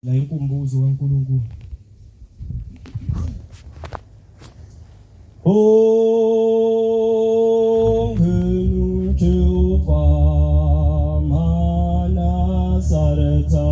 la inkumbuzo kaNkulunkulu. Ongenu Jehovah Manasaretha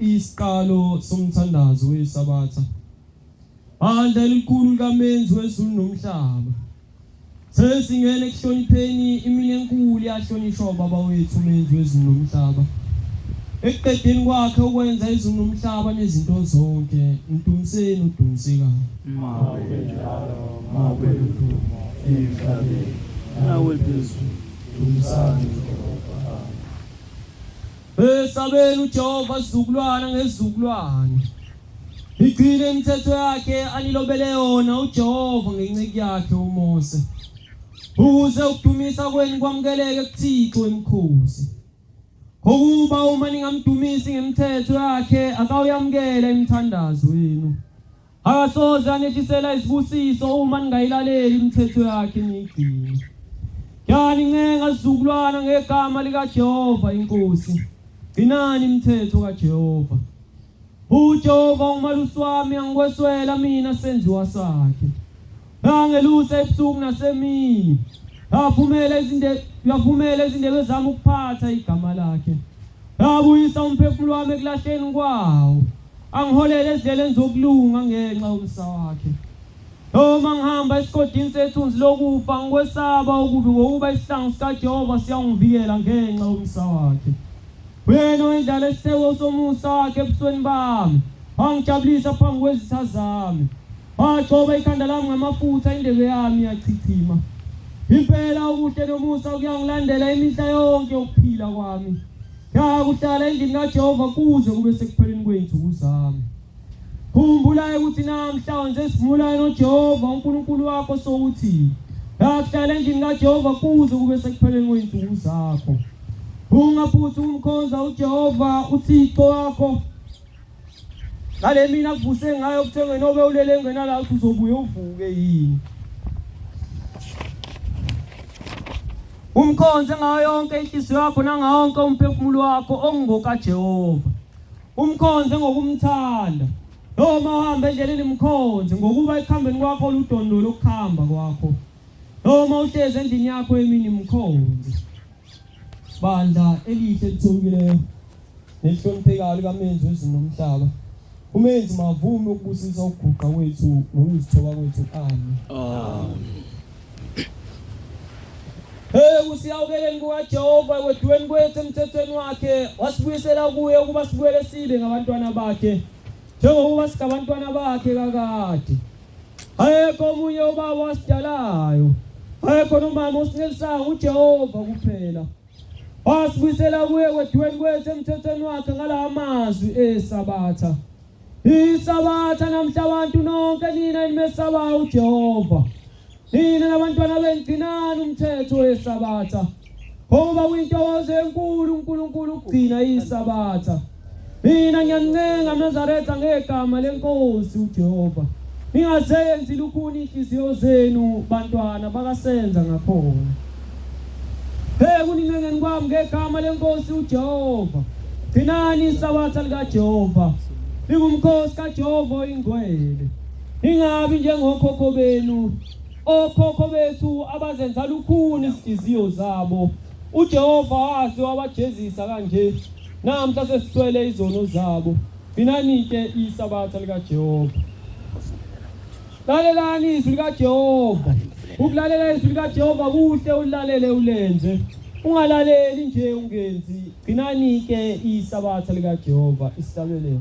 isiqalo somthandazo wesabatha. Bandla elikhulu kaMenzi wezulu nomhlaba. Sesingene kuhlonipheni imini enkulu yahlonishwa baba wethu uMenzi wezulu nomhlaba. Ekuqedeni kwakhe ukwenza izulu nomhlaba nezinto zonke, udumiseni udumisekayo. Mawe njalo, mawe udumo, emhlabeni, nawe phezulu, dumisani Jehova. Besabeni uJehova sizukulwana ngezizukulwana. Igcine imithetho yakhe anilobele yona uJehova ngenceki yakhe uMose. Ukuze ukudumisa kwenu kwamukeleke kuThixo emkhosi. Ngokuba uma ningamdumisi ngemithetho yakhe akawuyamukela imithandazo yenu. Akasoze anehlisela isibusiso uma ningayilaleli imithetho yakhe niyigcine. Yani ncenga sizukulwana ngegama likaJehova inkosi. Gcinani imithetho kaJehova. uJehova umalusi wami angikweswela mina senziwa sakhe. Angelusa ebusuku nasemini. Yavumela izindebe zami ukuphatha igama lakhe. Yabuyisa umphefumulo wami ekulahleni kwawo. Angiholele ezindleleni zokulunga ngenxa yomsa wakhe. Noma ngihamba esigodini sethunzi lokufa ngikwesaba ukubi ngokuba isihlangu sikaJehova siyangivikela ngenxa yomsa wakhe. Wena wendlala isitheko somusa wakhe ebusweni bami. Wangijabulisa phambi kwezitha zami. Wagcoba ikhanda lami ngamafutha indebe yami yachichima. Impela ubuhle nomusa kuyangilandela imihla yonke yokuphila kwami. Yakuhlala endlini kaJehova kuze kube sekupheleni kwey'nsuku zami. Khumbula ukuthi namhlanje sivulayo noJehova uNkulunkulu wakho sokuthi. Yakuhlala endlini kaJehova kuze kube sekupheleni kwey'nsuku zakho. Ungaphuthi umkhonza uJehova uThixo wakho. Ngale mina kuvuse ngayo kuthenge nobe ulele engenala ukuthi uzobuye uvuke yini. Umkhonze ngayo yonke inhliziyo yakho nangawonke umphefumulo wakho ongokaJehova. Umkhonze ngokumthanda. Noma uhamba endleleni mkhonze ngokuba ekuhambeni kwakho ludondo lokuhamba kwakho. Noma uhlezi endlini yakho emini mkhonze. Bandla elihle lithobileyo nelihloniphekayo likaMenzi wezulu nomhlaba. uMenzi mavume ukubusisa ukuguqa kwethu nokuzithoba kwethu. Amen. Kusiyawukeleni kukaJehova ekwedweni kwethu emthethweni wakhe. Wasibuyisela kuye ukuba sibuyele sibe ngabantwana bakhe njengokuba singabantwana bakhe kakade. Ayekho omunye ubaba wasidalayo. Ayekho nomama osincelisayo uJehova kuphela. Wasibuyisela kuye ekwedweni kwethu emthethweni wakhe ngalawa mazwi esabatha. Isabatha namhla abantu nonke nina nimesabayo uJehova. Nina nabantwana bengcinana umthetho wesabatha. Ngoba kuyintokozo enkulu uNkulunkulu ukugcina isabatha. Mina ngiyancenga Nazaretha ngegama lenkosi uJehova. Ningazenzi lukhuni inhliziyo zenu bantwana bakasenza ngakhona. Kuningengeni kwami ngegama lenkosi uJehova. Gcinani isabatha likaJehova. Lingumkhosi kaJehova oyingcwele. Ingabi njengokhokho benu. Okhokho bethu abazenza lukhuni izinhliziyo zabo. uJehova wazi wabajezisa kanje. Namhla sesithwele izono zabo. Gcinani-ke isabatha likaJehova. Lalelani izwi likaJehova. Ukulalela izwi likaJehova kuhle ulalele ulenze. Ungalaleli nje ungenzi. Gcinani-ke isabatha likaJehova isihlabelelo.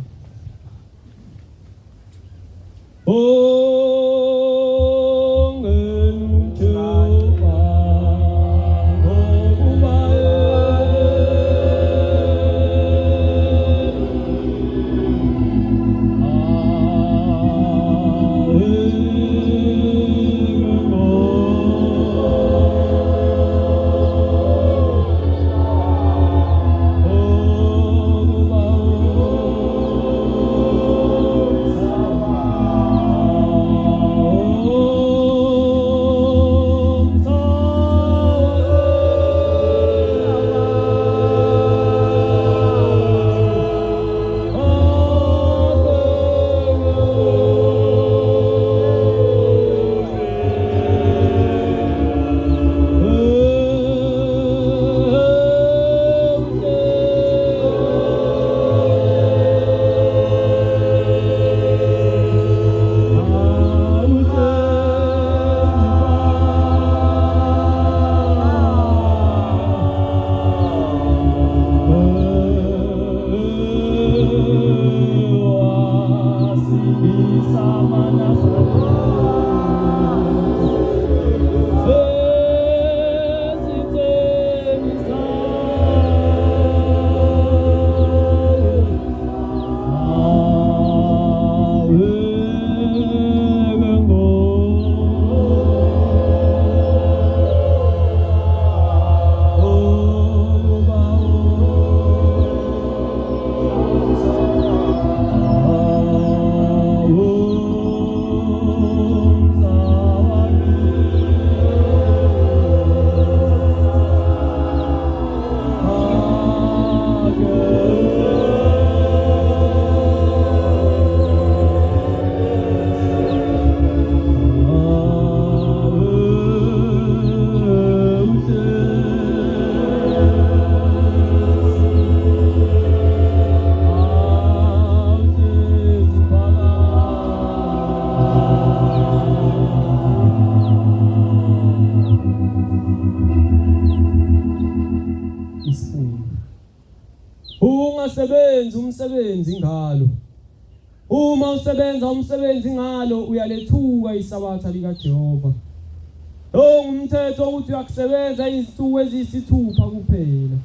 umsebenzi ngalo. Uma usebenza umsebenzi ngalo uyalethuka isabatha lika Jehova. Umthetho ukuthi uyakusebenza izinsuku eziyisithupha kuphela.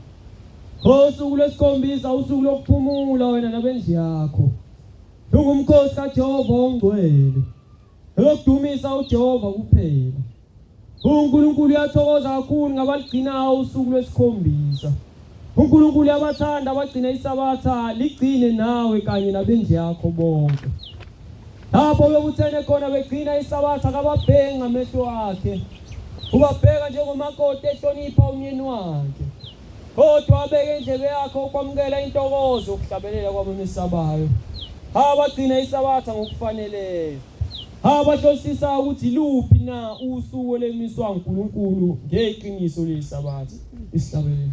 Ngosuku lwesikhombisa usuku lokuphumula wena nabendlu yakho. Ungumkhosi kaJehova ongcwele. Lokudumisa uJehova kuphela. uNkulunkulu uyathokoza kakhulu ngabaligcinayo usuku lwesikhombisa. uNkulunkulu uyabathanda abagcina isabatha ligcine nawe kanye nabendlu yakho bonke. Lapho bekuthene khona begcina isabatha kababhengi ngamehlo akhe. Ubabheka njengomakoti ehlonipha umyeni wakhe. Kodwa abeke indlebe yakho ukwamukela intokozo ukuhlabelela kwabamesabayo. Abagcina isabatha ngokufaneleyo. Abahlosisa ukuthi luphi na usuku olemiswa uNkulunkulu ngeqiniso lesabatha. Isihlabelelo.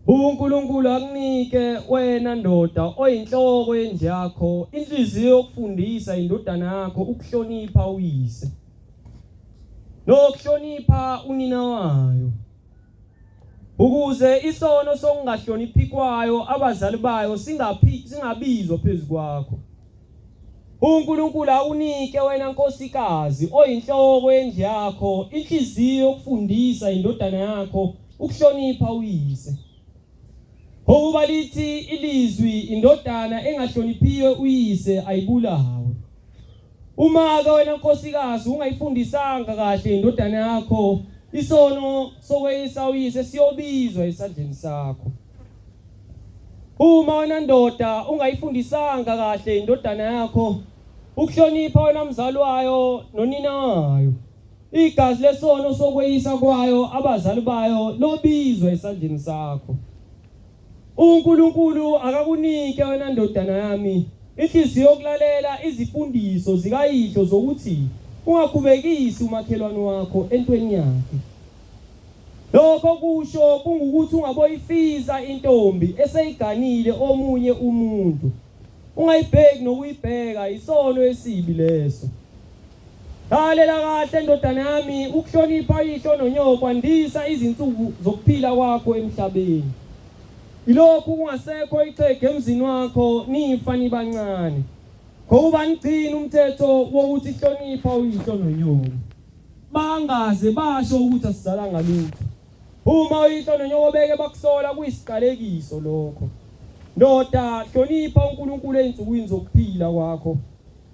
uNkulunkulu akunike wena ndoda oyinhloko yendlu yakho inhliziyo yokufundisa indodana yakho ukuhlonipha uyise nokuhlonipha unina wayo ukuze isono sokungahloniphi kwayo abazali bayo singabizwa phezukwakho. uNkulunkulu akunike wena nkosikazi oyinhloko yendlu yakho inhliziyo yokufundisa indodana yakho ukuhlonipha uyise. Ngoba lithi ilizwi indodana engahloniphiwe uyise ayibulawe. Uma ke wena nkosikazi ungayifundisanga kahle indodana yakho isono sokweyisa uyise siyobizwa esandleni sakho. Uma wena ndoda ungayifundisanga kahle indodana yakho ukuhlonipha wena mzali wayo nonina wayo, igazi lesono sokweyisa kwayo abazali bayo lobizwa esandleni sakho. uNkulunkulu akakunike wena ndodana yami inhliziyo yokulalela izifundiso zikayihlo zokuthi ungakhubekisi umakhelwane wakho entweni yakhe. Lokho kusho kungukuthi ungaboyifiza intombi eseyiganile omunye umuntu, ungayibheki nokuyibheka isono esibi leso. Lalela kahle ndodana yami ukuhlonipha ihlo nonyoko kwandisa izinsuku zokuphila kwakho emhlabeni. Ilokhu kungasekho ixhege emzini wakho nifa nibancane. Ngoba ngigcina umthetho wokuthi hlonipha uyihlo nonyoko. Bangaze basho ukuthi asizalanga lutho. Uma uyihlo nonyoko beke bakusola kuyisiqalekiso lokho. Ndoda hlonipha uNkulunkulu ezinsukwini zokuphila kwakho.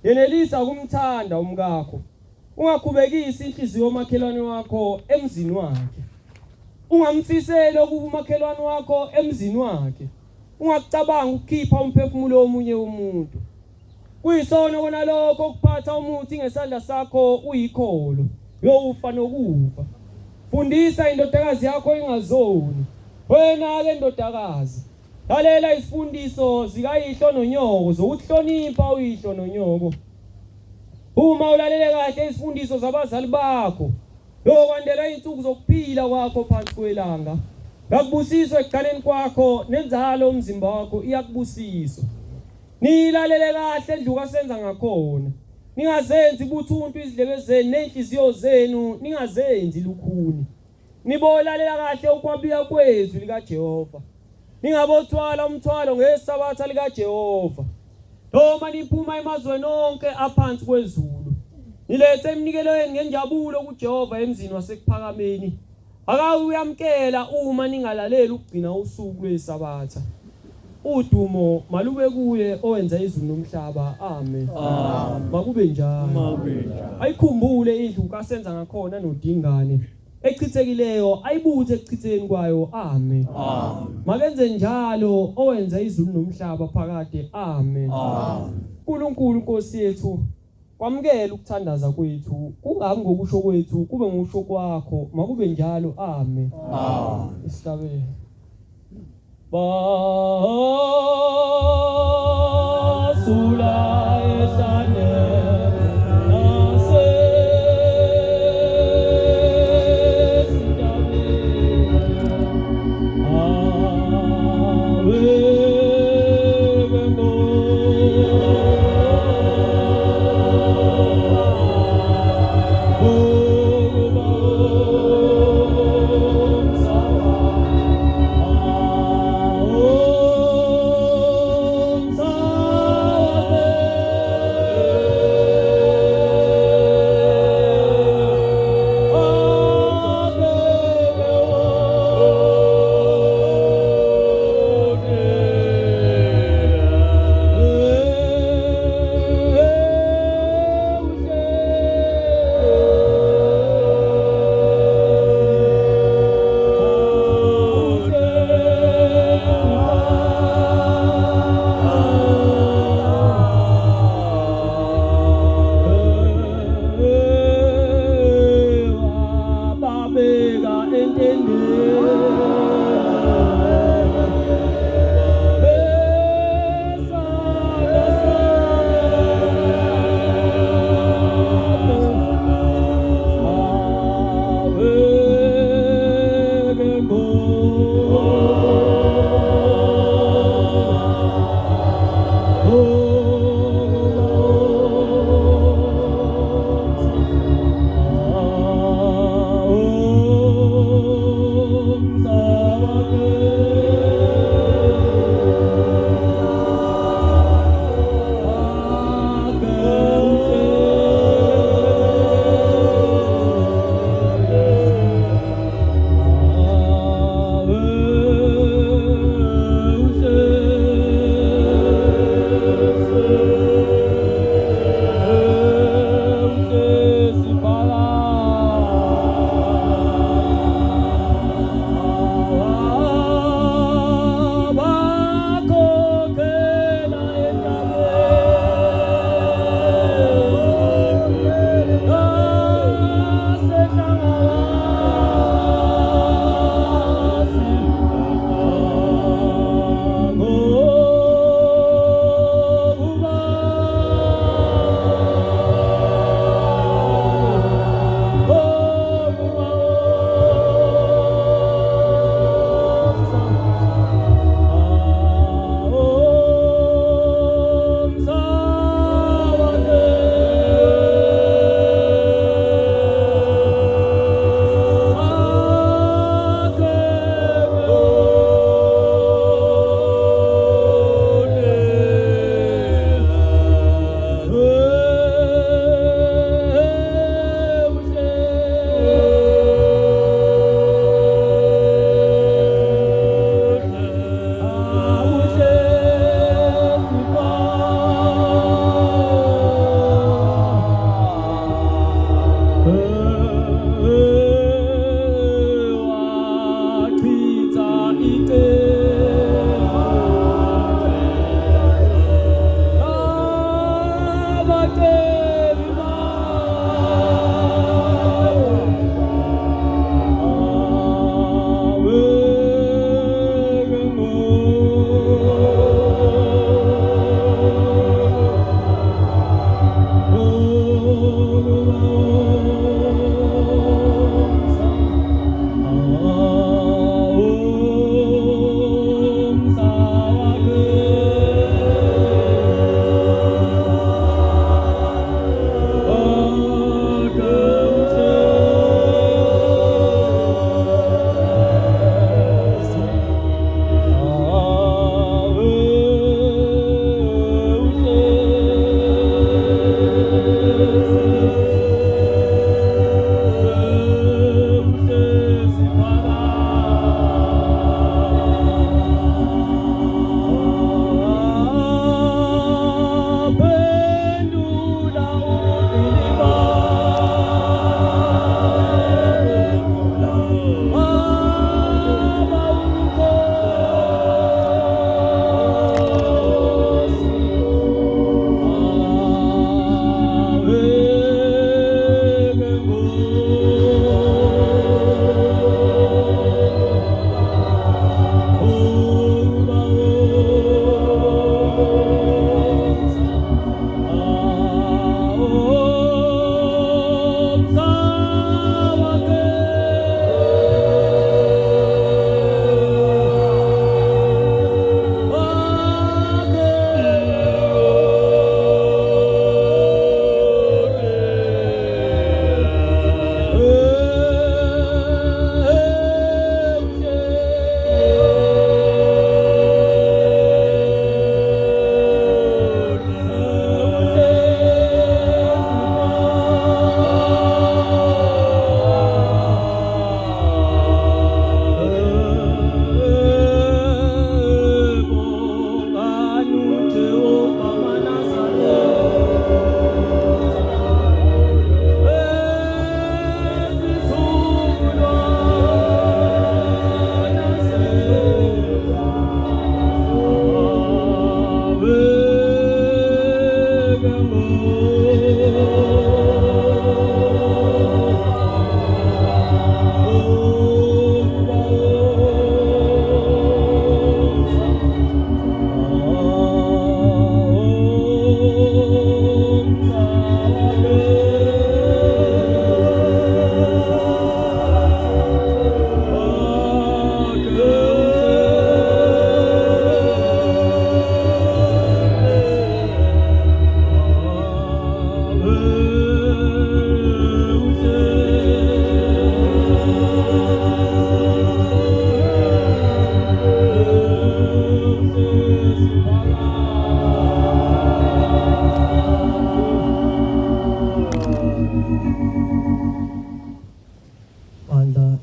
Yenelisa ukumthanda umkakho. Ungakhubekisi inhliziyo yomakhelwane wakho emzini wakhe. Ungamfiseli ukuba umakhelwane wakho emzini wakhe. Ungacabanga ukukhipha umphefumulo womunye umuntu. Kuyisono kona lokho ukuphatha umuthi ngesandla sakho uyikholo, yokufa nokufa. Fundisa indodakazi yakho ingazoni. Wena ke ndodakazi, lalela izifundiso zikayihlo nonyoko zokuhlonipha uyihlo nonyoko. Uma ulalele kahle izifundiso zabazali bakho, yokwandela izinsuku zokuphila kwakho phansi kwelanga. Ngakubusiswa ekuqaleni kwakho nenzalo umzimba wakho iyakubusiswa. Nilalele kahle endluka senza ngakhona. Ningazenzi ubuthuntu izidlebe zenu nenhliziyo zenu, ningazenzi lukhuni. Nibolalela kahle ukwabiya kwezwi likaJehova. Ningabothwala umthwalo ngesabatha likaJehova. Noma niphuma emazweni onke aphansi kwezulu. Nilethe emnikelweni ngenjabulo kuJehova emzini wasekuphakameni. Akawuyamkela uma ningalaleli ukugcina usuku lwesabatha. Udumo malube kuye owenza izulu nomhlaba. Amen. Makube njalo. Ayikhumbule indlu kasenza ngakhona nodingane echithekileyo ayibuthe ekuchitheni kwayo. Amen. Makenze njalo owenza izulu nomhlaba phakade. Amen. uNkulunkulu Nkosi yethu, kwamukela ukuthandaza kwethu, kungabi ngokusho kwethu kube ngusho kwakho. Makube njalo. Amen. Isihlabele. Basula esane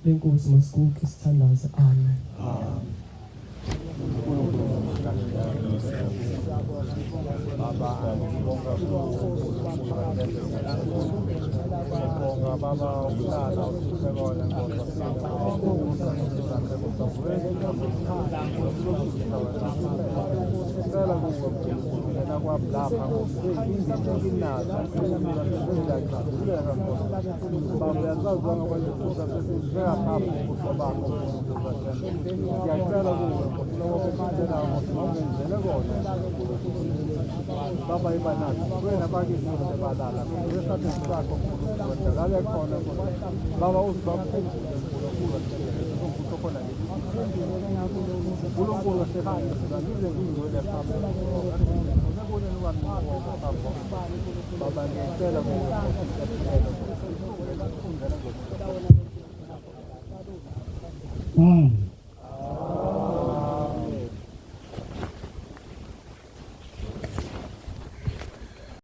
lenkosi masikuke sithandaze. Amen. Baba